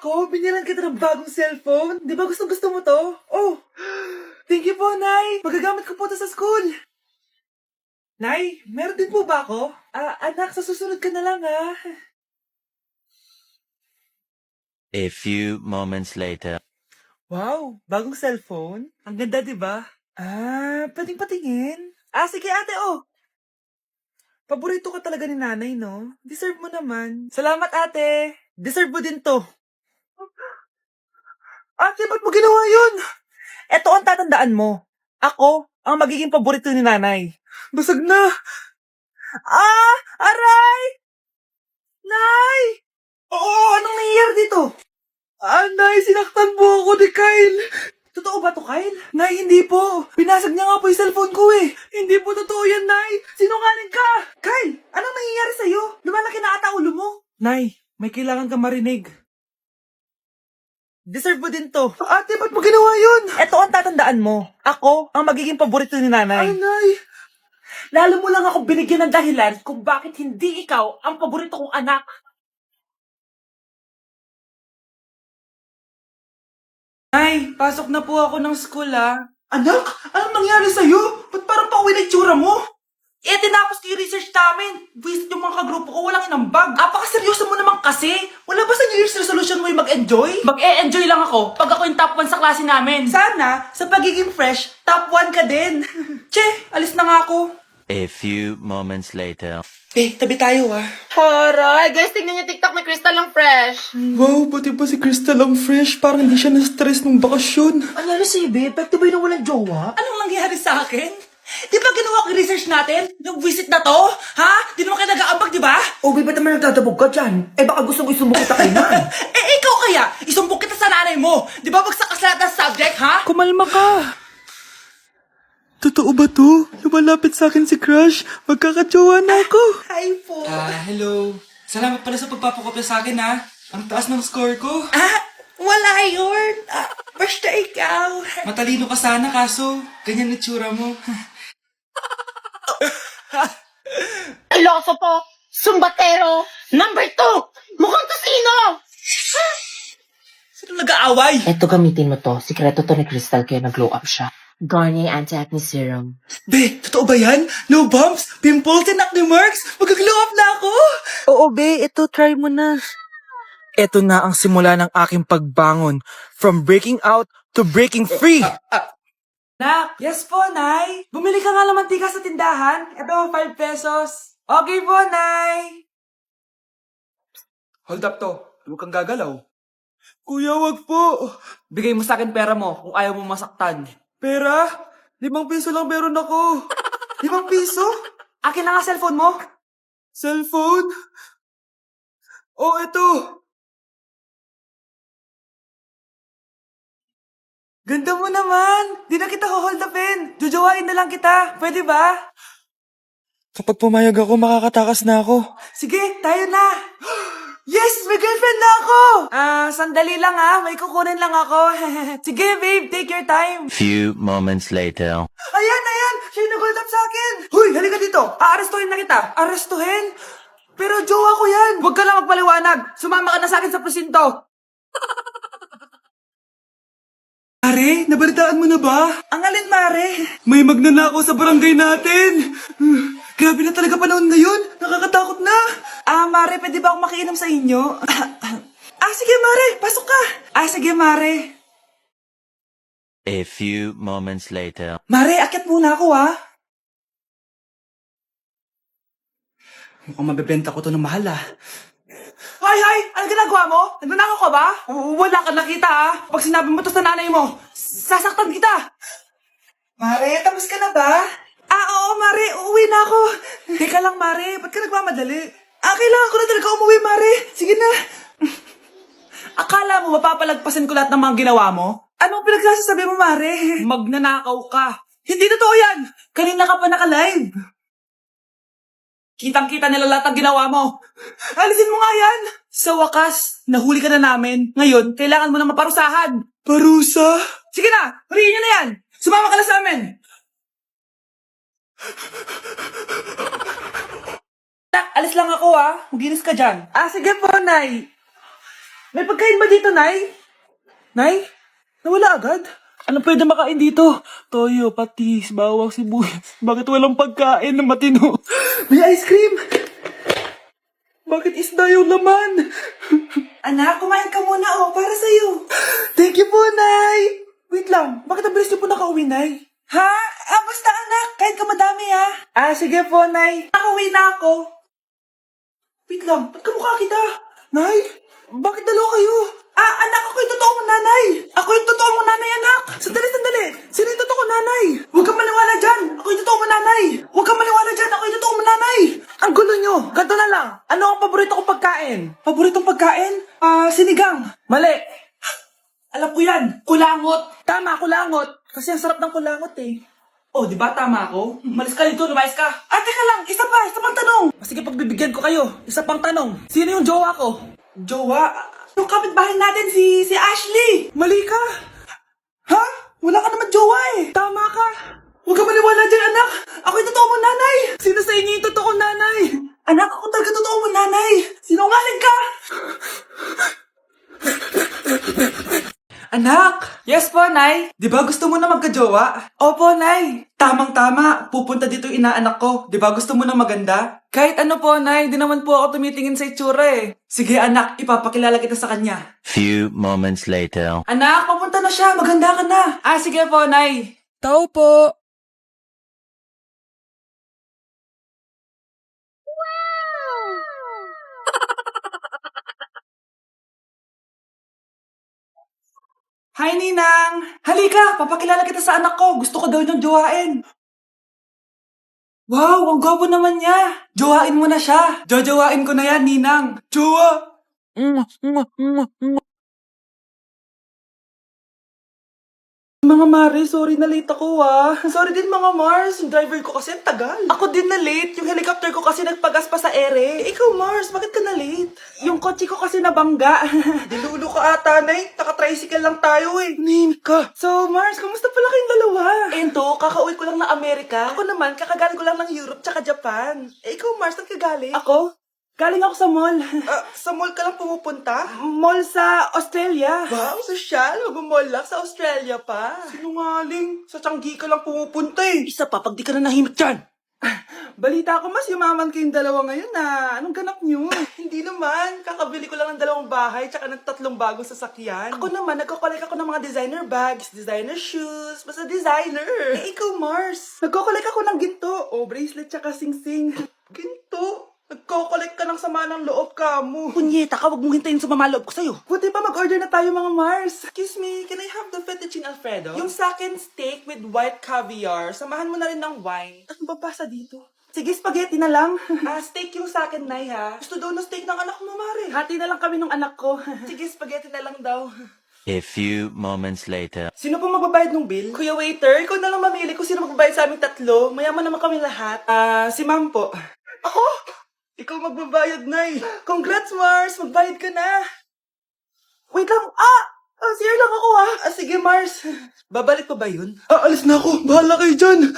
Nako, binilan kita ng bagong cellphone. Di ba gusto mo to? Oh, thank you po, Nay. Magagamit ko po to sa school. Nay, meron din po ba ako? Anak, sa susunod ka na lang, ha? A few moments later. Wow, bagong cellphone? Ang ganda, di ba? Pwedeng patingin? Sige ate, oh. Paborito ka talaga ni nanay, no? Deserve mo naman. Salamat, ate. Deserve mo din to. Ate, ba't mo ginawa yun? Eto ang tatandaan mo. Ako ang magiging paborito ni nanay. Basag na. Aray! Nay! Oo, anong nangyayari dito? Nay, sinaktan po ako ni Kyle. Totoo ba to, Kyle? Nay, hindi po. Pinasag niya nga po yung cellphone ko eh. Hindi po totoo yan, Nay. Sinungaling ka. Kyle, anong nangyayari sa'yo? Lumalaki na ata ulo mo. Nay, may kailangan kang marinig. Deserve mo din to. Ate, ba't mo ginawa yun? Eto ang tatandaan mo. Ako ang magiging paborito ni nanay. Nay. Lalo mo lang ako binigyan ng dahilan kung bakit hindi ikaw ang paborito kong anak. Nay, pasok na po ako ng school, Anak, anong nangyari sa'yo? Ba't parang pauwi na itsura mo? Tinapos ko yung research namin. Visit yung mga kagrupo ko, walang inambag. Apakaseryoso mo naman kasi. Wala ba sa New Year's resolution mo yung mag-enjoy? Mag-e-enjoy lang ako pag ako yung top 1 sa klase namin. Sana, sa pagiging fresh, top 1 ka din. Che, alis na nga ako. A few moments later. Tabi tayo, Aray, guys, tingnan niyo TikTok ni Crystal ang fresh. Wow, pati pa si Crystal ang fresh. Parang hindi siya na-stress nung bakasyon. Ano si Ibe? Epekto ba yun na walang jowa? Anong nangyari sa akin? Di ba ginawa ko yung research natin? Yung visit na to? Ha? Di naman kayo nag-aambag, di ba? O, ba't naman nagdadabog ka dyan? Baka gusto mo isumbong kita kay Nan. Ikaw kaya? Isumbong kita sa nanay mo. Di ba bagsak ka sa lahat ng subject, ha? Kumalma ka. Totoo ba to? Lumalapit sa akin si Crush. Magkakajowa na ako. Hi po. Hello. Salamat pala sa pagpapakopya sa akin, ha? Ang taas ng score ko. Wala yun. Basta ikaw. Matalino ka sana, kaso ganyan na tsura mo. Iloso po, sumbatero, number 2, mukhang kasino. Sino nag-aaway? Eto, gamitin mo to. Sikreto to ni Crystal kaya nag-glow up siya. Garnier Anti-Acne Serum. Be, totoo ba yan? No bumps, pimples, and acne marks? Mag-glow up na ako! Oo, be. Ito, try mo na. Ito na ang simula ng aking pagbangon. From breaking out to breaking free. Nak, yes po, Nay. Bumili ka nga ng mantika sa tindahan. Ito, 5 pesos. Okay po, Nay. Hold up to. Huwag kang gagalaw. Kuya, wag po. Bigay mo sa akin pera mo kung ayaw mo masaktan. Pera? 5 piso lang meron ako. 5 piso? Akin na nga cellphone mo. Cellphone? Oh, ito. Ganda mo naman. Di na kita hold upin. Jujuwain na lang kita. Pwede ba? Kapag pumayag ako, makakatakas na ako. Sige, tayo na. Yes! May girlfriend na ako! Sandali lang may kukunin lang ako. Sige, babe, take your time. Few moments later. Ayan! Siya yung nag-hold up sa akin. Huy, halika dito. Aarestuhin na kita. Arestuhin? Pero jowa ko yan. Huwag ka lang magpaliwanag. Sumama ka na sa akin sa presinto. Mare, nabalitaan mo na ba? Ang alin, Mare? May magnanakaw sa barangay natin. Grabe na talaga panahon ngayon. Nakakatakot na. Mare, pwede ba akong makiinom sa inyo? Sige, Mare. Pasok ka. Sige, Mare. A few moments later. Mare, akyat muna ako, Mukhang mabebenta ko to ng mahal, Hay! Ano ginagawa mo? Nagnanakaw ka ba? Wala ka nakita, Pag sinabi mo to sa nanay mo, sasaktan kita. Mare, tapos ka na ba? Oo, Mare. Uuwi na ako. Teka lang, Mare. Ba't ka nagmamadali? Kailangan ko na talaga umuwi, Mare. Sige na. Akala mo mapapalagpasin ko lahat ng mga ginawa mo? Anong pinagsasasabi mo, Mare? Magnanakaw ka. Hindi totoo yan. Kanina ka pa naka-live. Kitang-kita nila lahat ang ginawa mo. Alisin mo nga yan. Sa wakas, nahuli ka na namin. Ngayon, kailangan mo na maparusahan. Parusa? Sige na, huliin nyo na yan. Sumama ka na sa amin. Alis lang ako, Maginis ka dyan. Sige po, Nay. May pagkain ba dito, Nay? Nay? Nawala agad? Ano pwede makain dito? Toyo, patis, bawang, sibuyas. Bakit walang pagkain na matino? May ice cream! Bakit isda yung laman? Anak, kumain ka muna para sa'yo. Thank you po, Nay! Wait lang, bakit ang bilis niyo po nakauwi, Nay? Ha? Basta anak, kahit ka madami sige po, Nay. Nakauwi na ako. Wait lang, ba't kamukha kita? Nay, bakit dalawa kayo? Anak, ako yung totoo mong nanay. Ako yung totoo mong nanay, anak. Sandali. Sino yung totoo kong nanay? Huwag kang maniwala dyan. Ako yung totoo mong nanay. Huwag kang maniwala dyan. Ako yung totoo mong nanay. Ang gulo nyo. Ganto na lang. Ano ang paborito kong pagkain? Paboritong pagkain? Sinigang. Mali. Alam ko yan. Kulangot. Tama, kulangot. Kasi ang sarap ng kulangot eh. Oh, di ba tama ako? Malis ka dito, lumayas ka. Teka lang, isa pang tanong. Sige, pagbibigyan ko kayo. Isa pang tanong. Sino yung jowa ko? Jowa? Yung kapitbahay natin, si Ashley. Mali ka. Ha? Wala ka naman jowa eh. Tama ka. Huwag ka maniwala dyan, anak. Ako yung totoo mong nanay. Sino sa inyo yung totoo nanay? Anak, ako talaga totoo mong nanay. Sinungaling ka. Anak! Yes po, Nay. Di ba gusto mo na magka-jowa? Opo, Nay. Tamang-tama. Pupunta dito yung inaanak ko. Di ba gusto mo na maganda? Kahit ano po, Nay. Di naman po ako tumitingin sa itsura eh. Sige, anak. Ipapakilala kita sa kanya. Few moments later. Anak, papunta na siya. Maganda ka na. Sige po, Nay. Tao po. Hi, Ninang! Halika! Papakilala kita sa anak ko. Gusto ko daw niyang jowain. Wow! Ang gwapo naman niya! Jowain mo na siya! Jojowain ko na yan, Ninang! Jowa! Mga Mars, sorry na late ako Sorry din mga Mars, yung driver ko kasi ang tagal. Ako din na late, yung helicopter ko kasi nagpagas pa sa ere. Ikaw Mars, bakit ka na late? Yung kotse ko kasi nabangga. Dilulo ka ata, Nay. Naka-tricycle lang tayo eh. Name ka. So Mars, kamusta pala kayong dalawa? Ento, kakauwi ko lang ng Amerika. Ako naman, kakagaling ko lang ng Europe tsaka Japan. Ikaw Mars, saan ka galing? Ako? Galing ako sa mall. Sa mall ka lang pumupunta? Mall sa Australia. Wow, sosyal. Mag-mall lang sa Australia pa. Sinungaling. Sa Changi ka lang pumupunta eh. Isa pa, pag di ka na nahimik dyan. Balita ko mas yumaman kayong dalawa ngayon Anong ganap nyo? Hindi naman. Kakabili ko lang ng 2 bahay tsaka ng 3 bagong sasakyan. Ako naman, nagko-collect ako ng mga designer bags, designer shoes, basta designer. Ikaw, Mars. Nagko-collect ako ng ginto. Bracelet tsaka sing-sing. Ginto? Nagko-collect ka ng sama ng loob ka mo. Punyeta ka, wag mong hintayin sa loob ko sa'yo. Buti pa mag-order na tayo mga Mars. Excuse me, can I have the fettuccine Alfredo? Yung sa akin steak with white caviar. Samahan mo na rin ng wine. Ano ba pasa dito? Sige, spaghetti na lang. Steak yung sa akin, Nay, ha? Gusto daw ng steak ng anak mo, Mare. Hati na lang kami ng anak ko. Sige, spaghetti na lang daw. A few moments later. Sino po magbabayad ng bill? Kuya waiter, ikaw na lang mamili kung sino magbabayad sa aming 3. Mayaman naman kami lahat. Si Ma'am po. Ako? Ikaw magbabayad, Nay. Congrats, Mars. Magbayad ka na. Wait lang. CR lang ako, Sige, Mars. Babalik pa ba yun? Alis na ako. Bahala kayo dyan.